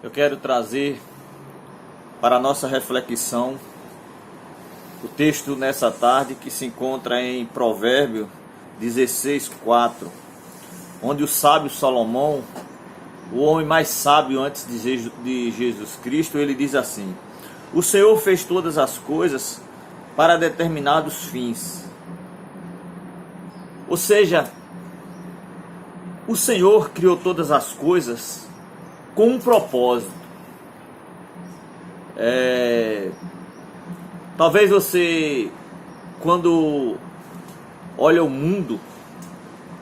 Eu quero trazer para a nossa reflexão o texto nessa tarde que se encontra em Provérbios 16:4, onde o sábio Salomão, o homem mais sábio antes de Jesus Cristo, ele diz assim: o Senhor fez todas as coisas para determinados fins. Ou seja, o Senhor criou todas as coisas com um propósito. Talvez você, quando olha o mundo,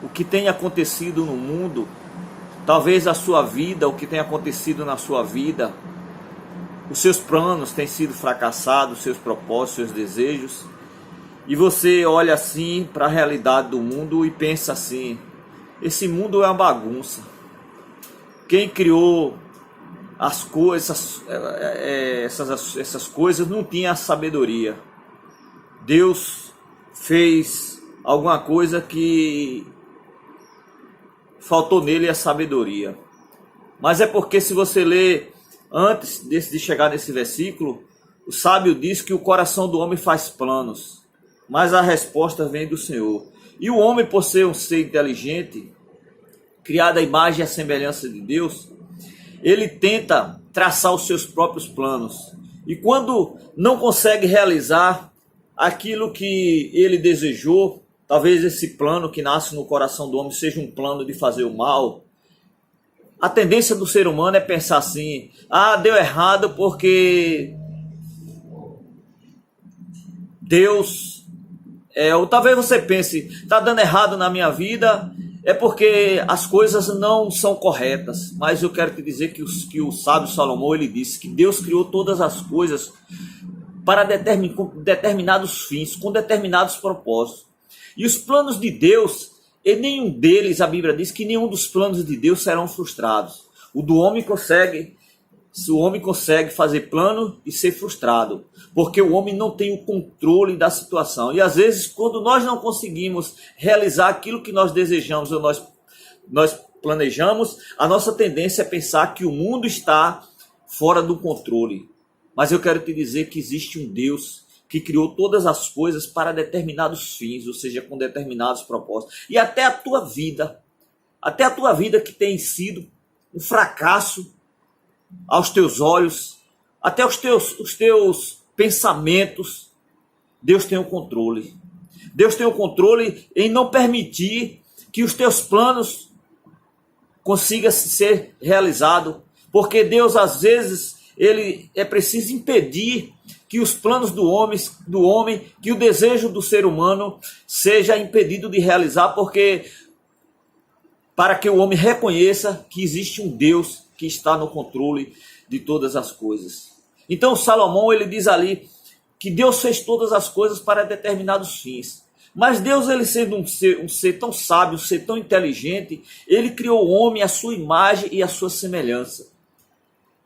o que tem acontecido no mundo, talvez a sua vida, o que tem acontecido na sua vida, os seus planos têm sido fracassados, seus propósitos, seus desejos, e você olha assim para a realidade do mundo e pensa assim: esse mundo é uma bagunça. Quem criou as coisas, essas coisas não tinha sabedoria. Deus fez alguma coisa que faltou nele a sabedoria. Mas é porque, se você ler antes de chegar nesse versículo, o sábio diz que o coração do homem faz planos, mas a resposta vem do Senhor. E o homem, por ser um ser inteligente, criado à imagem e à semelhança de Deus, ele tenta traçar os seus próprios planos. E quando não consegue realizar aquilo que ele desejou, talvez esse plano que nasce no coração do homem seja um plano de fazer o mal, a tendência do ser humano é pensar assim: deu errado porque Deus... ou talvez você pense: está dando errado na minha vida, é porque as coisas não são corretas. Mas eu quero te dizer que o sábio Salomão, ele disse que Deus criou todas as coisas para determinados fins, com determinados propósitos. E os planos de Deus, e nenhum deles, a Bíblia diz que nenhum dos planos de Deus serão frustrados. O homem consegue fazer plano e ser frustrado, porque o homem não tem o controle da situação. E às vezes, quando nós não conseguimos realizar aquilo que nós desejamos ou nós planejamos, a nossa tendência é pensar que o mundo está fora do controle. Mas eu quero te dizer que existe um Deus que criou todas as coisas para determinados fins, ou seja, com determinados propósitos. E até a tua vida que tem sido um fracasso aos teus olhos, até os teus pensamentos, Deus tem o controle. Deus tem o controle em não permitir que os teus planos consigam ser realizados, porque Deus, às vezes, ele é preciso impedir que os planos do homem, que o desejo do ser humano seja impedido de realizar, porque para que o homem reconheça que existe um Deus que está no controle de todas as coisas. Então Salomão, ele diz ali que Deus fez todas as coisas para determinados fins. Mas Deus, ele sendo um ser tão sábio, um ser tão inteligente, ele criou o homem à sua imagem e à sua semelhança.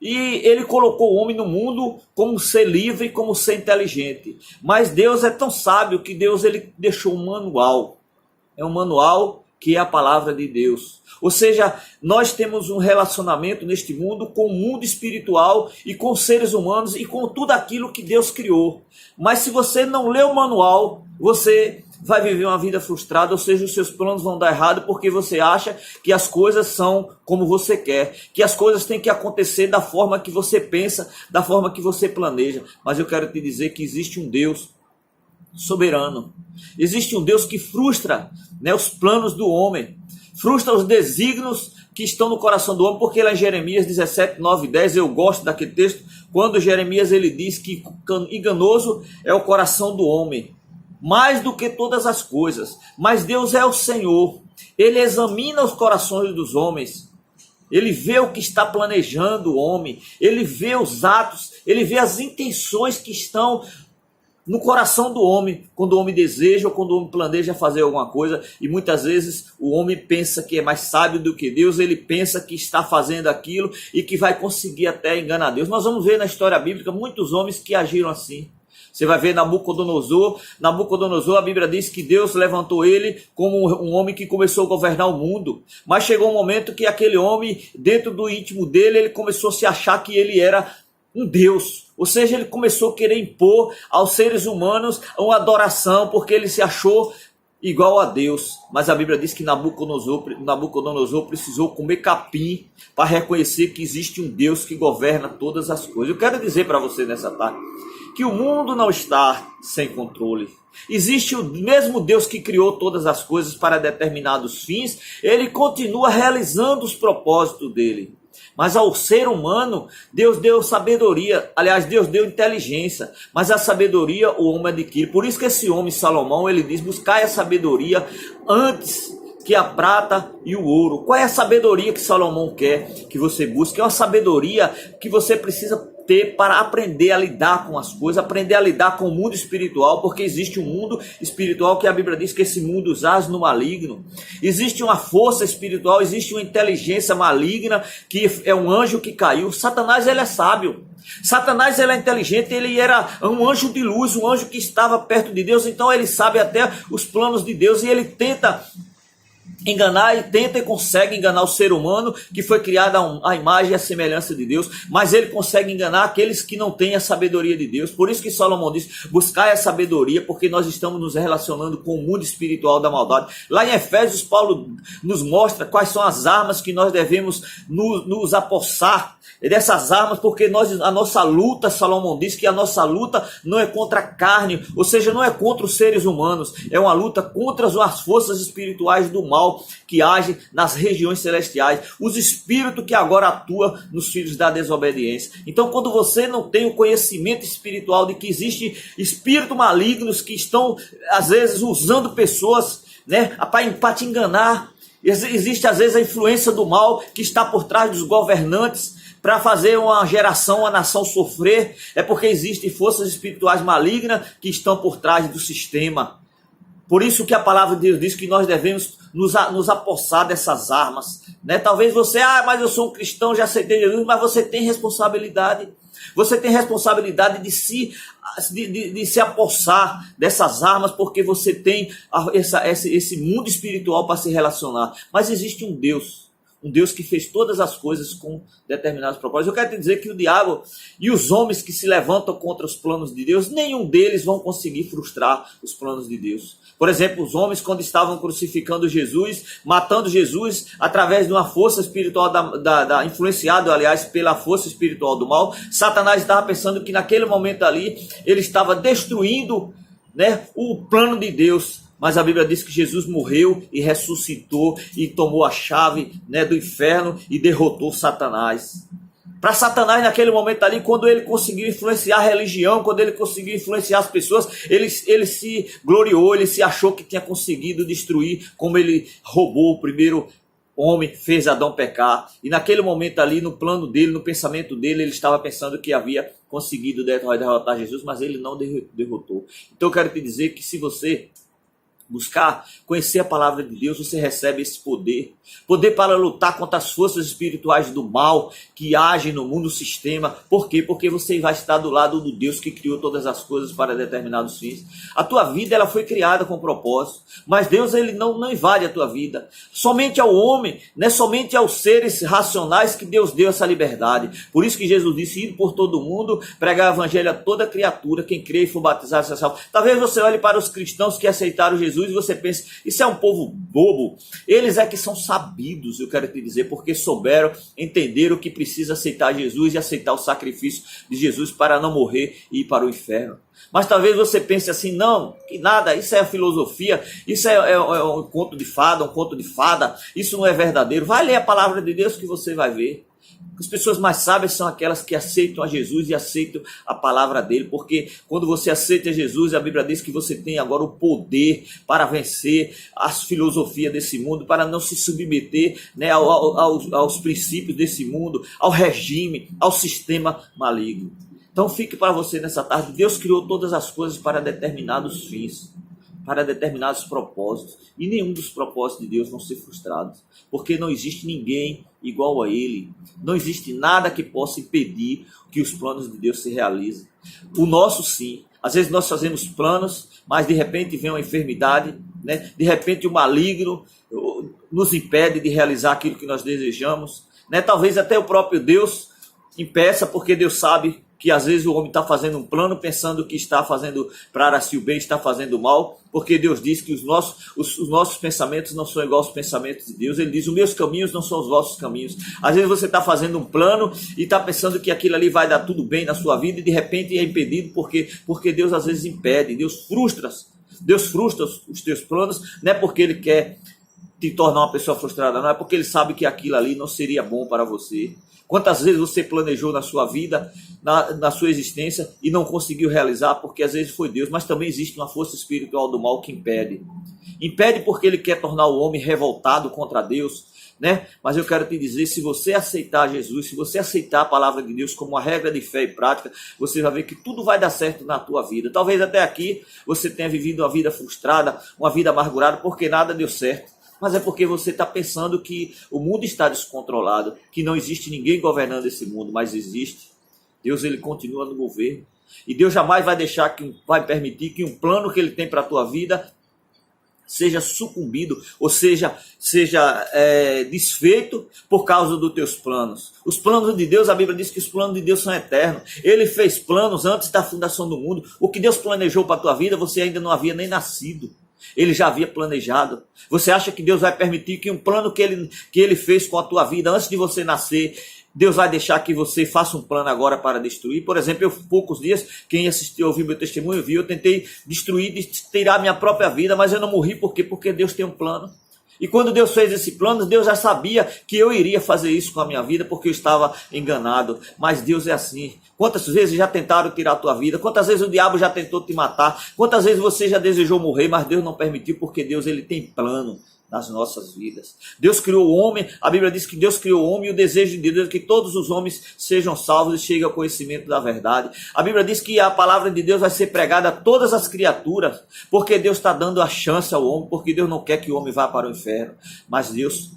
E ele colocou o homem no mundo como um ser livre, como um ser inteligente. Mas Deus é tão sábio que Deus, ele deixou um manual. É um manual que é a palavra de Deus. Ou seja, nós temos um relacionamento neste mundo com o mundo espiritual e com os seres humanos e com tudo aquilo que Deus criou. Mas se você não lê o manual, você vai viver uma vida frustrada, ou seja, os seus planos vão dar errado porque você acha que as coisas são como você quer, que as coisas têm que acontecer da forma que você pensa, da forma que você planeja. Mas eu quero te dizer que existe um Deus soberano. Existe um Deus que frustra, os planos do homem, frustra os desígnios que estão no coração do homem, porque lá em Jeremias 17, 9 e 10, eu gosto daquele texto, quando Jeremias, ele diz que enganoso é o coração do homem, mais do que todas as coisas, mas Deus é o Senhor, ele examina os corações dos homens, ele vê o que está planejando o homem, ele vê os atos, ele vê as intenções que estão no coração do homem, quando o homem deseja ou quando o homem planeja fazer alguma coisa. E muitas vezes o homem pensa que é mais sábio do que Deus, ele pensa que está fazendo aquilo e que vai conseguir até enganar Deus. Nós vamos ver na história bíblica muitos homens que agiram assim. Você vai ver Nabucodonosor, a Bíblia diz que Deus levantou ele como um homem que começou a governar o mundo. Mas chegou um momento que aquele homem, dentro do íntimo dele, ele começou a se achar que ele era um Deus. Ou seja, ele começou a querer impor aos seres humanos uma adoração, porque ele se achou igual a Deus. Mas a Bíblia diz que Nabucodonosor precisou comer capim para reconhecer que existe um Deus que governa todas as coisas. Eu quero dizer para você nessa tarde que o mundo não está sem controle. Existe o mesmo Deus que criou todas as coisas para determinados fins, ele continua realizando os propósitos dele. Mas ao ser humano, Deus deu sabedoria, aliás, Deus deu inteligência, mas a sabedoria o homem adquire. Por isso que esse homem, Salomão, ele diz, buscai a sabedoria antes que a prata e o ouro. Qual é a sabedoria que Salomão quer que você busque? É uma sabedoria que você precisa ter para aprender a lidar com as coisas, aprender a lidar com o mundo espiritual, porque existe um mundo espiritual que a Bíblia diz que esse mundo jaz no maligno. Existe uma força espiritual, existe uma inteligência maligna, que é um anjo que caiu. Satanás, ele é sábio. Satanás, ele é inteligente, ele era um anjo de luz, um anjo que estava perto de Deus, então ele sabe até os planos de Deus e ele tenta enganar e tenta e consegue enganar o ser humano que foi criado à imagem e à semelhança de Deus, mas ele consegue enganar aqueles que não têm a sabedoria de Deus. Por isso que Salomão diz, buscai a sabedoria, porque nós estamos nos relacionando com o mundo espiritual da maldade. Lá em Efésios, Paulo nos mostra quais são as armas que nós devemos nos apossar dessas armas, porque a nossa luta, Salomão diz que a nossa luta não é contra a carne, ou seja, não é contra os seres humanos, é uma luta contra as forças espirituais do mal que agem nas regiões celestiais, os espíritos que agora atuam nos filhos da desobediência. Então, quando você não tem o conhecimento espiritual de que existem espíritos malignos que estão, às vezes, usando pessoas, né, para te enganar, existe, às vezes, a influência do mal que está por trás dos governantes, para fazer uma geração, uma nação sofrer, é porque existem forças espirituais malignas que estão por trás do sistema. Por isso que a palavra de Deus diz que nós devemos nos apossar dessas armas. Né? Talvez você, mas eu sou um cristão, já aceitei Jesus, mas você tem responsabilidade. Você tem responsabilidade de se apossar dessas armas, porque você tem esse mundo espiritual para se relacionar. Mas existe um Deus que fez todas as coisas com determinados propósitos. Eu quero te dizer que o diabo e os homens que se levantam contra os planos de Deus, nenhum deles vão conseguir frustrar os planos de Deus. Por exemplo, os homens, quando estavam crucificando Jesus, matando Jesus através de uma força espiritual, influenciado, aliás, pela força espiritual do mal, Satanás estava pensando que naquele momento ali, ele estava destruindo, né, o plano de Deus. Mas a Bíblia diz que Jesus morreu e ressuscitou e tomou a chave, né, do inferno e derrotou Satanás. Para Satanás, naquele momento ali, quando ele conseguiu influenciar a religião, quando ele conseguiu influenciar as pessoas, ele se gloriou, ele se achou que tinha conseguido destruir, como ele roubou o primeiro homem, fez Adão pecar. E naquele momento ali, no plano dele, no pensamento dele, ele estava pensando que havia conseguido derrotar Jesus, mas ele não derrotou. Então eu quero te dizer que se você buscar conhecer a palavra de Deus, você recebe esse poder para lutar contra as forças espirituais do mal que agem no mundo, no sistema. Por quê? Porque você vai estar do lado do Deus que criou todas as coisas para determinados fins. A tua vida, ela foi criada com propósito, mas Deus, ele não invade a tua vida. Somente ao homem, né? Somente aos seres racionais que Deus deu essa liberdade. Por isso que Jesus disse, ir por todo mundo, pregar o evangelho a toda criatura, quem crê e for batizado será salvo. Talvez você olhe para os cristãos que aceitaram Jesus e você pense, isso é um povo bobo. Eles é que são sabidos, eu quero te dizer, porque souberam, entenderam que precisa aceitar Jesus e aceitar o sacrifício de Jesus para não morrer e ir para o inferno. Mas talvez você pense assim, não, que nada, isso é filosofia, isso é um conto de fada, isso não é verdadeiro. Vai ler a palavra de Deus que você vai ver. As pessoas mais sábias são aquelas que aceitam a Jesus e aceitam a palavra dele, porque quando você aceita Jesus, a Bíblia diz que você tem agora o poder para vencer as filosofias desse mundo, para não se submeter, né, aos princípios desse mundo, ao regime, ao sistema maligno. Então fique para você nessa tarde, Deus criou todas as coisas para determinados fins, para determinados propósitos, e nenhum dos propósitos de Deus vão ser frustrados, porque não existe ninguém igual a Ele, não existe nada que possa impedir que os planos de Deus se realizem. O nosso sim, Às vezes nós fazemos planos, mas de repente vem uma enfermidade, né? De repente o maligno nos impede de realizar aquilo que nós desejamos, né? Talvez até o próprio Deus impeça, porque Deus sabe que às vezes o homem está fazendo um plano pensando que está fazendo para si o bem, está fazendo o mal, porque Deus diz que os nossos pensamentos não são iguais aos pensamentos de Deus. Ele diz: os meus caminhos não são os vossos caminhos. Às vezes você está fazendo um plano e está pensando que aquilo ali vai dar tudo bem na sua vida e de repente é impedido porque Deus às vezes impede, Deus frustra os teus planos, não é porque Ele quer te tornar uma pessoa frustrada, não é porque Ele sabe que aquilo ali não seria bom para você. Quantas vezes você planejou na sua vida, na sua existência, e não conseguiu realizar, porque às vezes foi Deus, mas também existe uma força espiritual do mal que impede. Impede porque ele quer tornar o homem revoltado contra Deus, né? Mas eu quero te dizer, se você aceitar Jesus, se você aceitar a palavra de Deus como uma regra de fé e prática, você vai ver que tudo vai dar certo na tua vida. Talvez até aqui você tenha vivido uma vida frustrada, uma vida amargurada, porque nada deu certo. Mas é porque você está pensando que o mundo está descontrolado, que não existe ninguém governando esse mundo, mas existe. Deus, ele continua no governo. E Deus jamais vai permitir que um plano que ele tem para a tua vida seja sucumbido, ou seja desfeito por causa dos teus planos. Os planos de Deus, a Bíblia diz que os planos de Deus são eternos. Ele fez planos antes da fundação do mundo. O que Deus planejou para a tua vida, você ainda não havia nem nascido. Ele já havia planejado. Você acha que Deus vai permitir que um plano que ele fez com a tua vida antes de você nascer, Deus vai deixar que você faça um plano agora para destruir? Por exemplo, poucos dias, quem assistiu, ouviu meu testemunho, viu, eu tentei destruir, tirar minha própria vida, mas eu não morri. Por quê? Porque Deus tem um plano. E quando Deus fez esse plano, Deus já sabia que eu iria fazer isso com a minha vida, porque eu estava enganado. Mas Deus é assim. Quantas vezes já tentaram tirar a tua vida? Quantas vezes o diabo já tentou te matar? Quantas vezes você já desejou morrer, mas Deus não permitiu, porque Deus, ele tem plano nas nossas vidas. Deus criou o homem, a Bíblia diz que Deus criou o homem, e o desejo de Deus é que todos os homens sejam salvos e cheguem ao conhecimento da verdade. A Bíblia diz que a palavra de Deus vai ser pregada a todas as criaturas, porque Deus está dando a chance ao homem, porque Deus não quer que o homem vá para o inferno, mas Deus,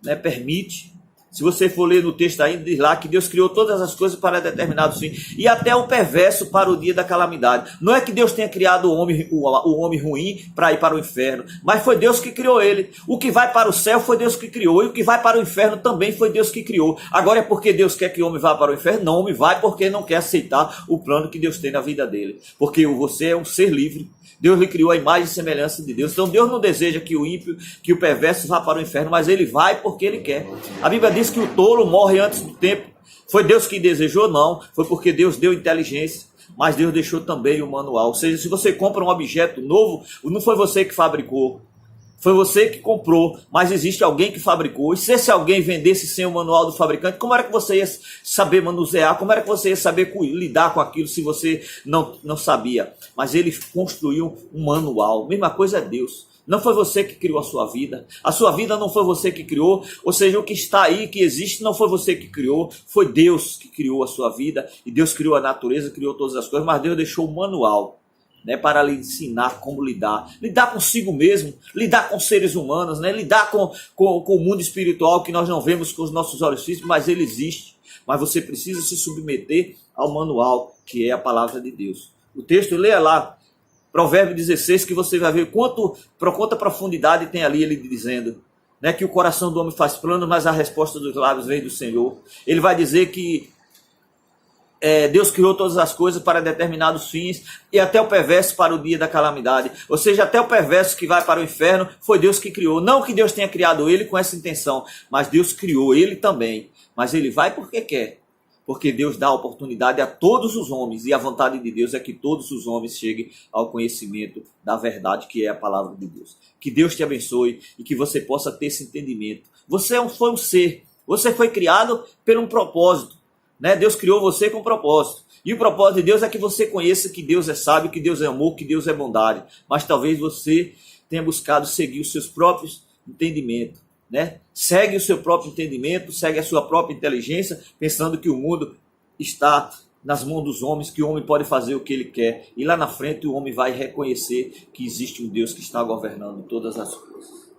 né, permite. Se você for ler no texto ainda, diz lá que Deus criou todas as coisas para determinado fim, e até o perverso para o dia da calamidade. Não é que Deus tenha criado o homem ruim para ir para o inferno, mas foi Deus que criou ele. O que vai para o céu foi Deus que criou, e o que vai para o inferno também foi Deus que criou. Agora é porque Deus quer que o homem vá para o inferno? Não, o homem vai porque não quer aceitar o plano que Deus tem na vida dele. Porque você é um ser livre. Deus lhe criou a imagem e semelhança de Deus. Então Deus não deseja que o ímpio, que o perverso vá para o inferno, mas ele vai porque ele quer. A Bíblia diz que o tolo morre antes do tempo. Foi Deus que desejou? Não. Foi porque Deus deu inteligência. Mas Deus deixou também o manual. Ou seja, se você compra um objeto novo, não foi você que fabricou. Foi você que comprou, mas existe alguém que fabricou. E se esse alguém vendesse sem o manual do fabricante, como era que você ia saber manusear? Como era que você ia saber lidar com aquilo se você não sabia? Mas ele construiu um manual. Mesma coisa é Deus. Não foi você que criou a sua vida. A sua vida não foi você que criou. Ou seja, o que está aí, que existe, não foi você que criou. Foi Deus que criou a sua vida. E Deus criou a natureza, criou todas as coisas. Mas Deus deixou um manual, né, para lhe ensinar como lidar consigo mesmo, lidar com seres humanos, né, lidar com o mundo espiritual que nós não vemos com os nossos olhos físicos, mas ele existe. Mas você precisa se submeter ao manual, que é a palavra de Deus. O texto, leia lá, Provérbio 16, que você vai ver quanta profundidade tem ali ele dizendo, né, que o coração do homem faz plano, mas a resposta dos lábios vem do Senhor. Ele vai dizer que Deus criou todas as coisas para determinados fins, e até o perverso para o dia da calamidade. Ou seja, até o perverso que vai para o inferno foi Deus que criou. Não que Deus tenha criado ele com essa intenção, mas Deus criou ele também. Mas ele vai porque quer. Porque Deus dá oportunidade a todos os homens, e a vontade de Deus é que todos os homens cheguem ao conhecimento da verdade, que é a palavra de Deus. Que Deus te abençoe e que você possa ter esse entendimento. Você foi um ser, você foi criado por um propósito. Né? Deus criou você com propósito. E o propósito de Deus é que você conheça que Deus é sábio, que Deus é amor, que Deus é bondade. Mas talvez você tenha buscado seguir os seus próprios entendimentos. Né? Segue o seu próprio entendimento, segue a sua própria inteligência, pensando que o mundo está nas mãos dos homens, que o homem pode fazer o que ele quer. E lá na frente o homem vai reconhecer que existe um Deus que está governando todas as coisas.